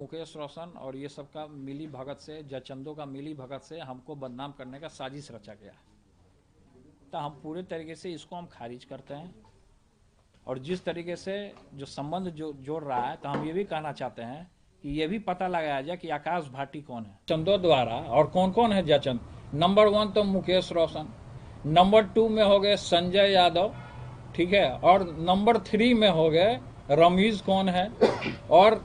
मुकेश रोशन और ये सब का मिली भगत से, जयचंदों का मिली भगत से हमको बदनाम करने का साजिश रचा गया। तो हम पूरे तरीके से इसको हम खारिज करते हैं। और जिस तरीके से जो संबंध जो जोड़ रहा है, तो हम ये भी कहना चाहते हैं कि ये भी पता लगाया जाए कि आकाश भाटी कौन है चंदों द्वारा, और कौन कौन है जयचंद। नंबर 1 तो मुकेश रोशन, नंबर 2 में हो गए संजय यादव, ठीक है, और नंबर 3 में हो गए रमीज कौन है, और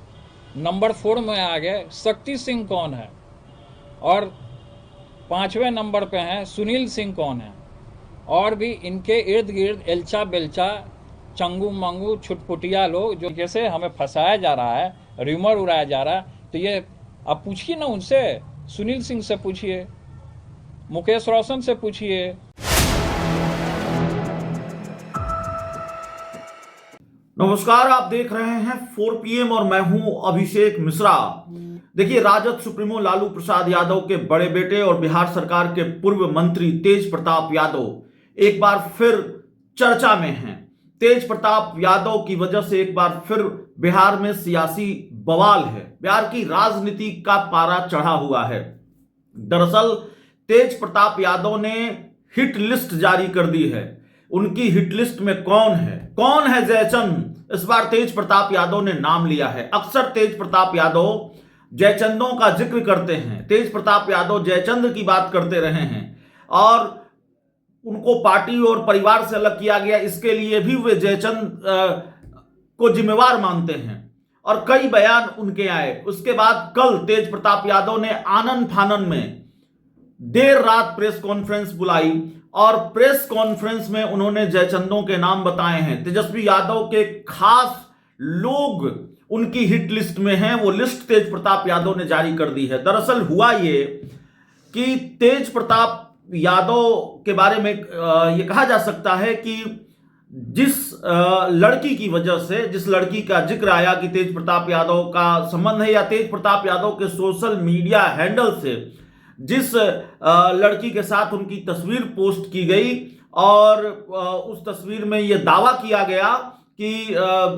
नंबर 4 में आ गए शक्ति सिंह कौन है, और 5वें नंबर पे हैं सुनील सिंह कौन है। और भी इनके इर्द गिर्द एल्चा बेल्चा चंगू मंगू छुटपुटिया लोग जो जैसे हमें फंसाया जा रहा है, र्यूमर उड़ाया जा रहा है। तो ये आप पूछिए ना उनसे, सुनील सिंह से पूछिए, मुकेश रोशन से पूछिए। नमस्कार, आप देख रहे हैं 4 PM और मैं हूं अभिषेक मिश्रा। देखिए, राजद सुप्रीमो लालू प्रसाद यादव के बड़े बेटे और बिहार सरकार के पूर्व मंत्री तेज प्रताप यादव एक बार फिर चर्चा में हैं। तेज प्रताप यादव की वजह से एक बार फिर बिहार में सियासी बवाल है। बिहार की राजनीति का पारा चढ़ा हुआ है। दरअसल तेज प्रताप यादव ने हिट लिस्ट जारी कर दी है। उनकी हिट लिस्ट में कौन है जयचंद? इस बार तेज प्रताप यादव ने नाम लिया है। अक्सर तेज प्रताप यादव जयचंदों का जिक्र करते हैं। तेज प्रताप यादव जयचंद की बात करते रहे हैं और उनको पार्टी और परिवार से अलग किया गया, इसके लिए भी वे जयचंद को जिम्मेवार मानते हैं और कई बयान उनके आए। उसके बाद कल तेज प्रताप यादव ने आनन फानन में देर रात प्रेस कॉन्फ्रेंस बुलाई और प्रेस कॉन्फ्रेंस में उन्होंने जयचंदों के नाम बताए हैं। तेजस्वी यादव के खास लोग उनकी हिट लिस्ट में हैं। वो लिस्ट तेज प्रताप यादव ने जारी कर दी है। दरअसल हुआ ये कि तेज प्रताप यादव के बारे में ये कहा जा सकता है कि जिस लड़की की वजह से, जिस लड़की का जिक्र आया कि तेज प्रताप यादव का संबंध है, या तेज प्रताप यादव के सोशल मीडिया हैंडल से जिस लड़की के साथ उनकी तस्वीर पोस्ट की गई और उस तस्वीर में यह दावा किया गया कि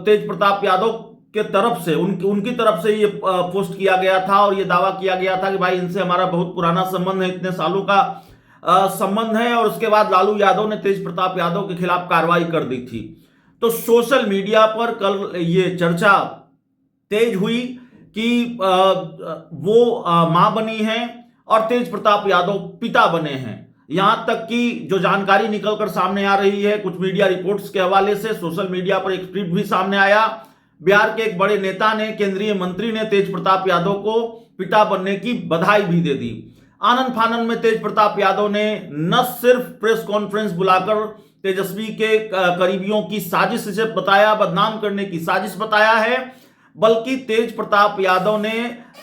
तेज प्रताप यादव के तरफ से उनकी तरफ से ये पोस्ट किया गया था और ये दावा किया गया था कि भाई इनसे हमारा बहुत पुराना संबंध है, इतने सालों का संबंध है। और उसके बाद लालू यादव ने तेज प्रताप यादव के खिलाफ कार्रवाई कर दी थी। तो सोशल मीडिया पर कल ये चर्चा तेज हुई कि वो मां बनी है और तेज प्रताप यादव पिता बने हैं। यहां तक कि जो जानकारी निकलकर सामने आ रही है कुछ मीडिया रिपोर्ट्स के हवाले से, सोशल मीडिया पर एक ट्वीट भी सामने आया। बिहार के एक बड़े नेता ने, केंद्रीय मंत्री ने तेज प्रताप यादव को पिता बनने की बधाई भी दे दी। आनंद फानन में तेज प्रताप यादव ने न सिर्फ प्रेस कॉन्फ्रेंस बुलाकर तेजस्वी के करीबियों की साजिश से बताया, बदनाम करने की साजिश बताया है, बल्कि तेज प्रताप यादव ने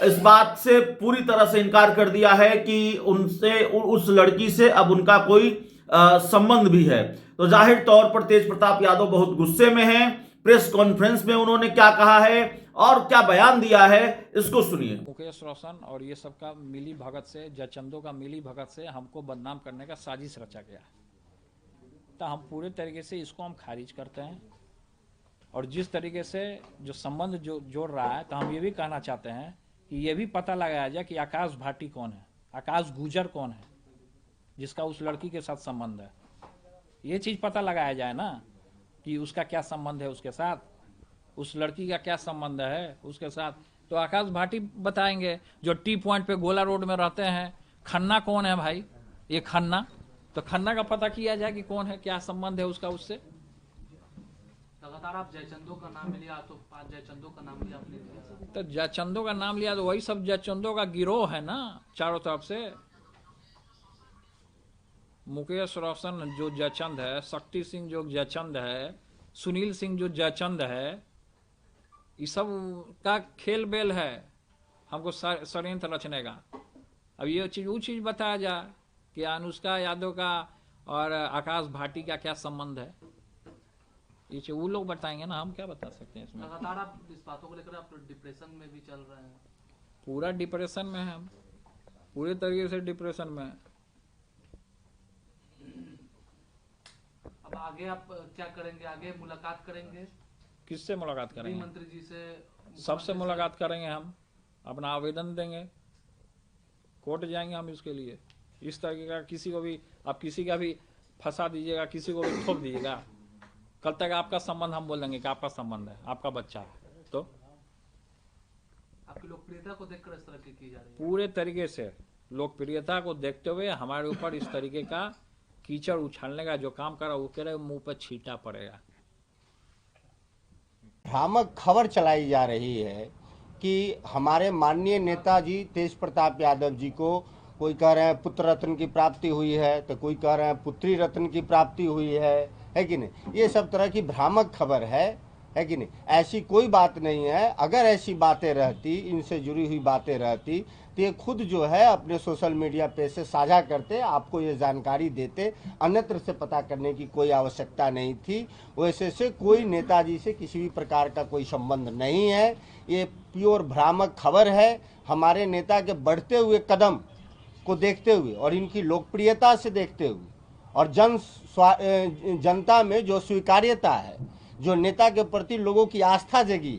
इस बात से पूरी तरह से इनकार कर दिया है कि उस लड़की से अब उनका कोई संबंध भी है। तो जाहिर तौर पर तेज प्रताप यादव बहुत गुस्से में हैं। प्रेस कॉन्फ्रेंस में उन्होंने क्या कहा है और क्या बयान दिया है, इसको सुनिए। मुकेश रोशन और ये सब का मिली भगत से, जयचंदों का मिली भगत से हमको बदनाम करने का साजिश रचा गया। तो हम पूरे तरीके से इसको हम खारिज करते हैं। और जिस तरीके से जो संबंध जो जोड़ रहा है, तो हम ये भी कहना चाहते हैं कि ये भी पता लगाया जाए कि आकाश भाटी कौन है, आकाश गुजर कौन है, जिसका उस लड़की के साथ संबंध है। ये चीज़ पता लगाया जाए ना कि उसका क्या संबंध है उसके साथ, उस लड़की का क्या संबंध है उसके साथ। तो आकाश भाटी बताएंगे। जो टी पॉइंट पे गोला रोड में रहते हैं, खन्ना कौन है भाई? ये खन्ना, तो खन्ना का पता किया जाए कि कौन है, क्या संबंध है उसका उससे। लगातार आप जयचंदों का नाम लिया, तो 5 जयचंदों का नाम लिया आपने लिया। तो जयचंदों का नाम लिया तो वही सब जयचंदों का गिरोह है ना, चारों तरफ से। मुकेश रोशन जो जयचंद है, शक्ति सिंह जो जयचंद है, सुनील सिंह जो जयचंद है, ये सब का खेल बेल है हमको षड्यंत्र रचने का। अब ये चीज़ वो चीज़ बताया जाए कि अनुष्का यादव का और आकाश भाटी का क्या संबंध है। ये वो लोग बताएंगे ना, हम क्या बता सकते हैं इसमें। लगातार आप इस बातों को लेकर आप डिप्रेशन में भी चल रहे हैं। पूरा डिप्रेशन में है हम, पूरे तरीके से डिप्रेशन में। अब आगे आप क्या करेंगे? आगे मुलाकात करेंगे? किससे मुलाकात करेंगे? मंत्री जी से, सबसे मुलाकात करेंगे हम। अपना आवेदन देंगे, कोर्ट जाएंगे हम इसके लिए। इस तरीके का किसी को भी आप किसी का भी फंसा दीजिएगा, किसी को भी थोप दीजिएगा, कल तक आपका संबंध हम बोल देंगे कि आपका संबंध है, आपका बच्चा है। तो आपकी लोकप्रियता को देखकर इस तरह की जा रही है। पूरे तरीके से लोकप्रियता को देखते हुए हमारे ऊपर इस तरीके का कीचड़ उछालने का जो काम करा, वो कह रहे मुंह पर छींटा पड़ेगा। भ्रामक खबर चलाई जा रही है कि हमारे माननीय नेताजी तेज प्रताप यादव जी को कोई कह रहे हैं पुत्र रत्न की प्राप्ति हुई है, तो कोई कह रहे हैं पुत्री रत्न की प्राप्ति हुई है कि नहीं। ये सब तरह की भ्रामक खबर है कि नहीं। ऐसी कोई बात नहीं है। अगर ऐसी बातें रहती, इनसे जुड़ी हुई बातें रहती, तो ये खुद जो है अपने सोशल मीडिया पे से साझा करते, आपको ये जानकारी देते, अन्यत्र से पता करने की कोई आवश्यकता नहीं थी। वैसे से कोई नेताजी से किसी भी प्रकार का कोई संबंध नहीं है। ये प्योर भ्रामक खबर है। हमारे नेता के बढ़ते हुए कदम को देखते हुए और इनकी लोकप्रियता से देखते हुए और जनता में जो स्वीकार्यता है, जो नेता के प्रति लोगों की आस्था जगी,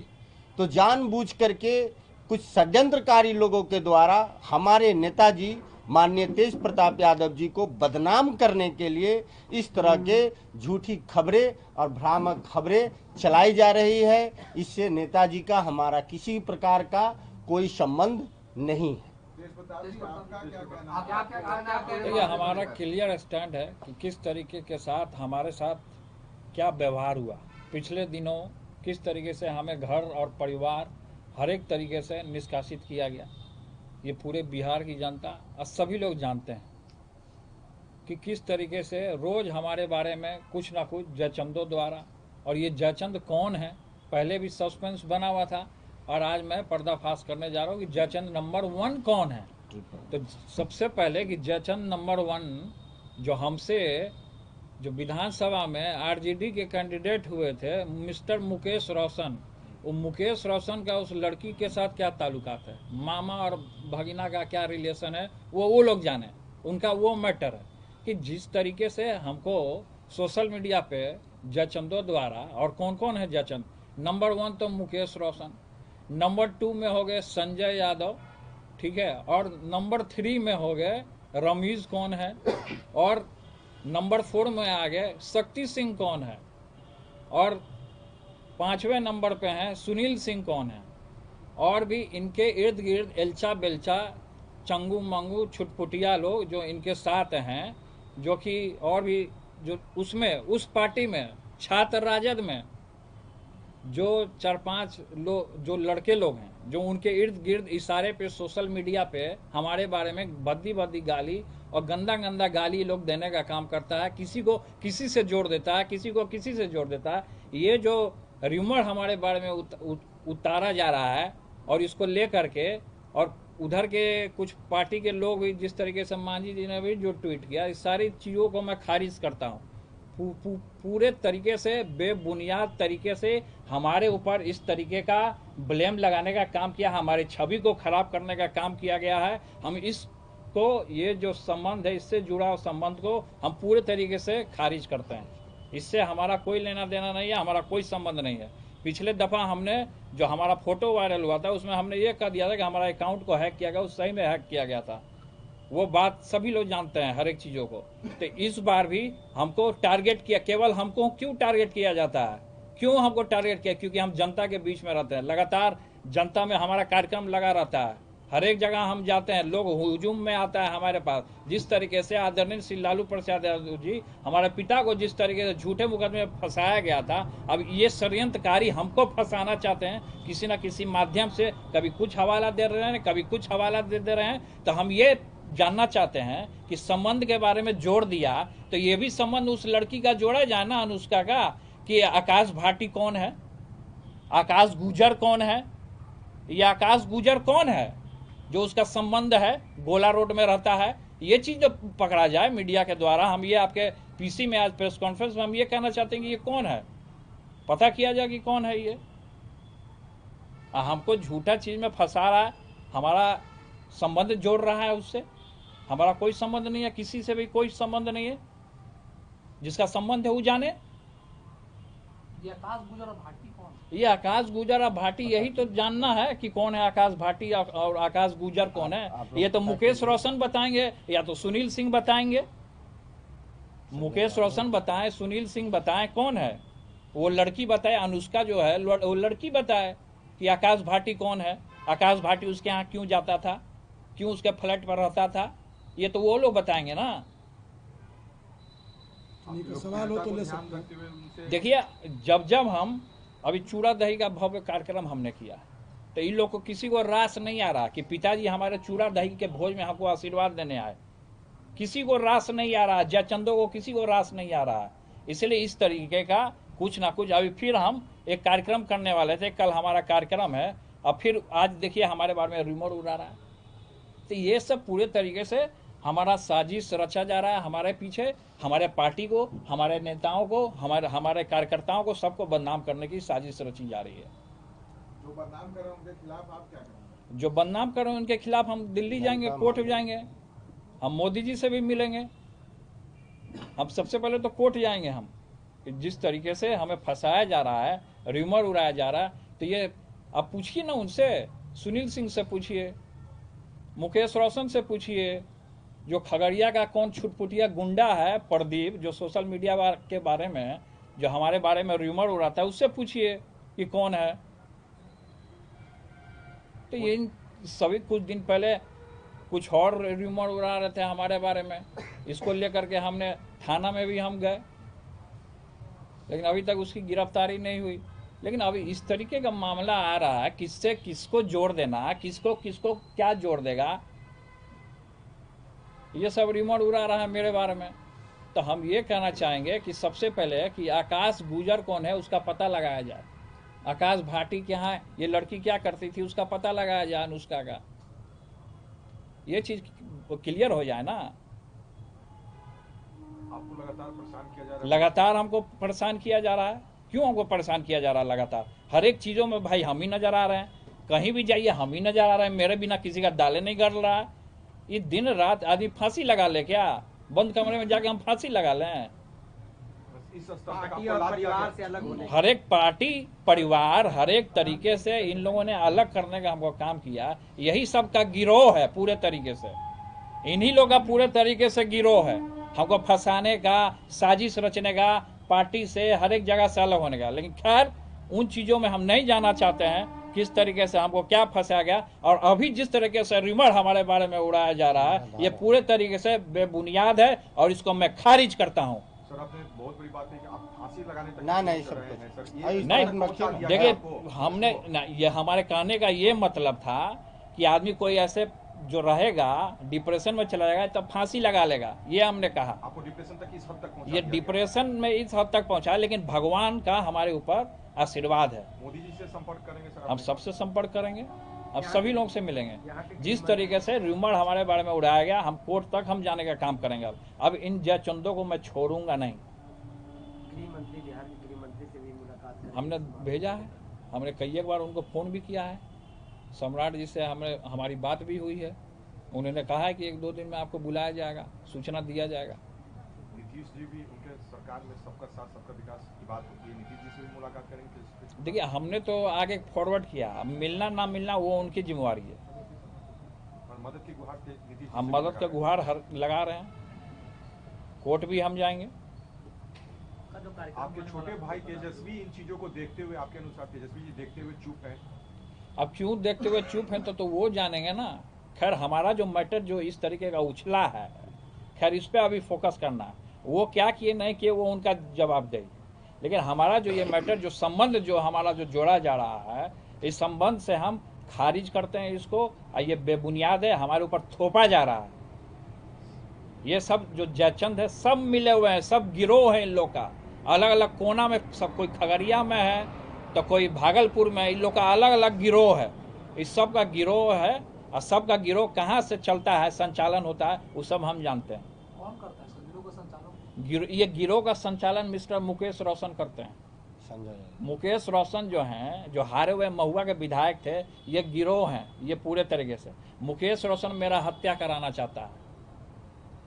तो जानबूझ करके कुछ षड्यंत्रकारी लोगों के द्वारा हमारे नेताजी माननीय तेज प्रताप यादव जी को बदनाम करने के लिए इस तरह के झूठी खबरें और भ्रामक खबरें चलाई जा रही है। इससे नेताजी का हमारा किसी प्रकार का कोई संबंध नहीं है। देखिए, हमारा क्लियर स्टैंड है कि किस तरीके के साथ हमारे साथ क्या व्यवहार हुआ। पिछले दिनों किस तरीके से हमें घर और परिवार हर एक तरीके से निष्कासित किया गया, ये पूरे बिहार की जनता और सभी लोग जानते हैं कि किस तरीके से रोज हमारे बारे में कुछ ना कुछ जयचंदों द्वारा, और ये जयचंद कौन है पहले भी सस्पेंस बना हुआ था, और आज मैं पर्दाफाश करने जा रहा हूँ कि जयचंद नंबर 1 कौन है। तो सबसे पहले कि जयचंद नंबर 1 जो हमसे जो विधानसभा में आरजेडी के कैंडिडेट हुए थे, मिस्टर मुकेश रोशन, वो मुकेश रोशन का उस लड़की के साथ क्या ताल्लुकात है, मामा और भगिना का क्या रिलेशन है, वो लोग जाने, उनका वो मैटर है। कि जिस तरीके से हमको सोशल मीडिया पे जयचंदों द्वारा, और कौन कौन है जयचंद, नंबर 1 तो मुकेश रोशन, नंबर 2 में हो गए संजय यादव, ठीक है, और नंबर 3 में हो गए रमीज कौन है, और नंबर 4 में आ गए शक्ति सिंह कौन है, और 5वें नंबर पे हैं सुनील सिंह कौन है, और भी इनके इर्द गिर्द एल्चा बेल्चा चंगू मंगू छुटपुटिया लोग जो इनके साथ हैं, जो कि और भी जो उसमें उस पार्टी में छात्र राजद में जो 4-5 लोग जो लड़के लोग हैं, जो उनके इर्द गिर्द इशारे पे सोशल मीडिया पे हमारे बारे में भद्दी भद्दी गाली और गंदा गंदा गाली लोग देने का काम करता है, किसी को किसी से जोड़ देता है, किसी को किसी से जोड़ देता है। ये जो र्यूमर हमारे बारे में उतारा जा रहा है, और इसको ले करके, और उधर के कुछ पार्टी के लोग भी जिस तरीके से मांझी जी ने भी जो ट्वीट किया, इस सारी चीज़ों को मैं खारिज करता हूँ। पूरे तरीके से बेबुनियाद तरीके से हमारे ऊपर इस तरीके का ब्लेम लगाने का काम किया, हमारी छवि को खराब करने का काम किया गया है। हम इसको, ये जो संबंध है, इससे जुड़ा हुआ संबंध को हम पूरे तरीके से खारिज करते हैं। इससे हमारा कोई लेना देना नहीं है, हमारा कोई संबंध नहीं है। पिछले दफ़ा हमने जो हमारा फोटो वायरल हुआ था, उसमें हमने ये कह दिया था कि हमारा अकाउंट को हैक किया गया, उस सही में हैक किया गया था। वो बात सभी लोग जानते हैं, हर एक चीज़ों को। तो इस बार भी हमको टारगेट किया, केवल हमको क्यों टारगेट किया जाता है, क्यों हमको टारगेट किया? क्योंकि हम जनता के बीच में रहते हैं, लगातार जनता में हमारा कार्यक्रम लगा रहता है, हर एक जगह हम जाते हैं, लोग हुजूम में आता है हमारे पास। जिस तरीके से आदरणीय श्री लालू प्रसाद यादव जी, हमारे पिता को जिस तरीके से झूठे मुकदमे में फंसाया गया था, अब ये षड्यंत्रकारी हमको फंसाना चाहते हैं किसी न किसी माध्यम से। कभी कुछ हवाला दे रहे हैं, कभी कुछ हवाला दे रहे हैं। तो हम ये जानना चाहते हैं कि संबंध के बारे में जोड़ दिया, तो ये भी संबंध उस लड़की का जोड़ा जाए ना, अनुष्का का, कि आकाश भाटी कौन है, आकाश गुजर कौन है, ये आकाश गुजर कौन है जो उसका संबंध है, गोला रोड में रहता है। ये चीज जो पकड़ा जाए मीडिया के द्वारा। हम ये आपके पीसी में आज प्रेस कॉन्फ्रेंस में हम ये कहना चाहते हैं कि ये कौन है, पता किया जाए कि कौन है ये। हमको झूठा चीज में फंसा रहा है, हमारा संबंध जोड़ रहा है उससे। हमारा कोई संबंध नहीं है, किसी से भी कोई संबंध नहीं है। जिसका संबंध है वो जाने। ये आकाश गुजर और भाटी कौन? ये आकाश गुजर और भाटी, यही तो जानना है कि कौन है आकाश भाटी और आकाश गुजर कौन है। ये तो मुकेश रोशन बताएंगे या तो सुनील सिंह बताएंगे। मुकेश रोशन बताएं, सुनील सिंह बताएं, कौन है वो लड़की बताए, अनुष्का जो है वो लड़की बताए कि आकाश भाटी कौन है। आकाश भाटी उसके यहाँ क्यों जाता था, क्यों उसके फ्लैट पर रहता था, ये तो वो लोग बताएंगे ना। सवाल हो तो ले सकते हैं। देखिए, जब जब हम अभी चूड़ा दही का भव्य कार्यक्रम हमने किया तो इन लोग को किसी को रास नहीं आ रहा कि पिताजी हमारे चूड़ा दही के भोज में हमको आशीर्वाद देने आए। किसी को रास नहीं आ रहा, जयचंदो को किसी को रास नहीं आ रहा। इसलिए इस तरीके का कुछ ना कुछ अभी फिर हम एक कार्यक्रम करने वाले थे, कल हमारा कार्यक्रम है, और फिर आज देखिए हमारे बारे में रूमर उड़ा रहा है। तो ये सब पूरे तरीके से हमारा साजिश रचा जा रहा है हमारे पीछे, हमारे पार्टी को, हमारे नेताओं को, हमारे कार्यकर्ताओं को, सबको बदनाम करने की साजिश रची जा रही है। जो बदनाम कर रहे हैं उनके खिलाफ आप क्या करेंगे? जो बदनाम कर रहे हैं उनके खिलाफ हम दिल्ली जाएंगे, कोर्ट जाएंगे, हम मोदी जी से भी मिलेंगे। हम सबसे पहले तो कोर्ट जाएंगे हम, जिस तरीके से हमें फंसाया जा रहा है, रूमर उड़ाया जा रहा है। तो ये आप पूछिए ना उनसे, सुनील सिंह से पूछिए, मुकेश रोशन से पूछिए, जो खगड़िया का कौन छुटपुटिया गुंडा है प्रदीप, जो सोशल मीडिया के बारे में, जो हमारे बारे में रूमर उड़ाता है, उससे पूछिए कि कौन है। तो ये सभी कुछ दिन पहले कुछ और रूमर उड़ा रहे थे हमारे बारे में, इसको लेकर के हमने थाना में भी हम गए, लेकिन अभी तक उसकी गिरफ्तारी नहीं हुई। लेकिन अभी इस तरीके का मामला आ रहा है, किससे किसको जोड़ देना, किसको किसको क्या जोड़ देगा, ये सब रूमर उड़ा रहा है मेरे बारे में। तो हम ये कहना चाहेंगे कि सबसे पहले कि आकाश गुजर कौन है उसका पता लगाया जाए। आकाश भाटी के यहाँ ये लड़की क्या करती थी उसका पता लगाया जाए, अनुष्का का, ये चीज क्लियर हो जाए ना। आपको लगातार परेशान किया जा रहा है। लगातार हमको परेशान किया जा रहा है। क्यों हमको परेशान किया जा रहा है? लगातार हर एक चीजों में भाई हम ही नजर आ रहे हैं, कहीं भी जाइए हम ही नजर आ रहे हैं, मेरे बिना किसी का दाले नहीं गड़ रहा है। ये दिन रात आदमी फांसी लगा ले क्या? बंद कमरे में जाके हम फांसी लगा लें? इस स्तर तक आपको लाभ परिवार से अलग होने हर एक पार्टी परिवार हर एक तरीके से इन लोगों ने अलग करने का हमको काम किया। यही सबका गिरोह है पूरे तरीके से, इन्हीं लोग का पूरे तरीके से गिरोह है, हमको फंसाने का, साजिश रचने का, पार्टी से हर एक जगह से अलग होने का। लेकिन खैर उन चीजों में हम नहीं जाना चाहते हैं, किस तरीके से हमको क्या फंसाया गया। और अभी जिस तरीके से रूमर हमारे बारे में उड़ाया जा रहा है ये पूरे तरीके से बेबुनियाद है और इसको मैं खारिज करता हूँ। सर आपने बहुत बड़ी बात है कि आप फांसी लगाने तक ना नहीं कर सर, रहे हैं सर। नहीं देखिए, हमने ये हमारे कहने का ये मतलब था कि आदमी कोई ऐसे जो रहेगा डिप्रेशन में चला जाएगा तब फांसी लगा लेगा, ये हमने कहा। आपको डिप्रेशन तक इस हद तक पहुंचा ये दिया डिप्रेशन में इस हद तक पहुंचा, लेकिन भगवान का हमारे ऊपर आशीर्वाद है। गया। मोदी जी से संपर्क करेंगे सर? हम सबसे संपर्क करेंगे, अब सभी लोगों से मिलेंगे। जिस तरीके से रूमर हमारे बारे में उड़ाया गया, हम कोर्ट तक हम जाने का काम करेंगे। अब इन जयचंदों को मैं छोड़ूंगा नहीं। गृह मंत्री, बिहार के गृह मंत्री से भी मुलाकात करें। हमने भेजा है, हमने कई एक बार उनको फोन भी किया है, सम्राट जी से हमारी बात भी हुई है। उन्होंने कहा है कि 1-2 दिन में आपको बुलाया जाएगा, सूचना दिया जाएगा। नीतीश जी भी उनके सरकार में सबका साथ सबका विकास की बात होती है, नीतीश जी से भी मुलाकात करेंगे? देखिए, हमने तो आगे फॉरवर्ड किया, अब मिलना ना मिलना वो उनकी जिम्मेवारी है। और मदद की गुहार नीतीश जी हम से मदद का गुहार लगा रहे हैं, कोर्ट भी हम जाएंगे। का जो कार्यक्रम आपके होने छोटे वाला भाई है, तेजस्वी इन चीजों को देखते हुए, आपके अनुसार तेजस्वी जी देखते हुए चुप हैं? अब क्यों देखते हुए चुप हैं तो वो जानेंगे ना। खैर हमारा जो मैटर जो इस तरीके का उछला है, खैर इस पे अभी फोकस करना है, वो क्या किए नहीं किए वो उनका जवाब दे। लेकिन हमारा जो ये मैटर जो संबंध जो हमारा जो जोड़ा जा रहा है, इस संबंध से हम खारिज करते हैं इसको। ये बेबुनियाद है, हमारे ऊपर थोपा जा रहा है। ये सब जो जयचंद है सब मिले हुए हैं, सब गिरोह है इन लोग का, अलग अलग कोना में। सब कोई खगड़िया में है तो कोई भागलपुर में, इन लोग का अलग अलग गिरोह है। इस सब का गिरोह है और सबका गिरोह कहाँ से चलता है, संचालन होता है, वो सब हम जानते हैं। कौन करता है सर गिरोह का संचालन? ये गिरोह का संचालन मिस्टर मुकेश रोशन करते हैं। संजय मुकेश रोशन जो हैं, जो हारे हुए महुआ के विधायक थे, ये गिरोह हैं। ये पूरे तरीके से मुकेश रोशन मेरा हत्या कराना चाहता है,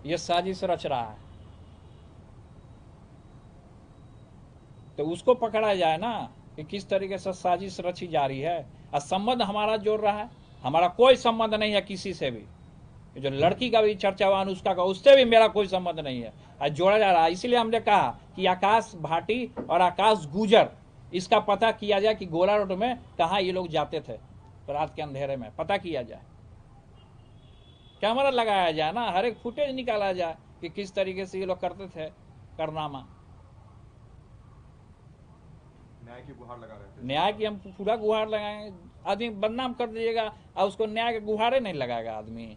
ये साजिश रच रहा है, तो उसको पकड़ा जाए ना। कि किस तरीके से साजिश रची जा रही है। और संबंध हमारा जोड़ रहा है, हमारा कोई संबंध नहीं है किसी से भी। जो लड़की का भी चर्चा हुआ अनुष्का का, उससे भी मेरा कोई संबंध नहीं है, और जोड़ा जा रहा है। इसलिए हमने कहा कि आकाश भाटी और आकाश गुजर, इसका पता किया जाए कि गोला रोड में कहाँ ये लोग जाते थे रात के अंधेरे में, पता किया जाए, कैमरा लगाया जाए ना, हर एक फुटेज निकाला जाए कि किस तरीके से ये लोग करते थे कारनामा। न्याय की गुहार लगा रहे थे। न्याय की हम पूरा गुहार लगाएंगे। आदमी बदनाम कर दीजिएगा और उसको न्याय के गुहारे नहीं लगाएगा आदमी।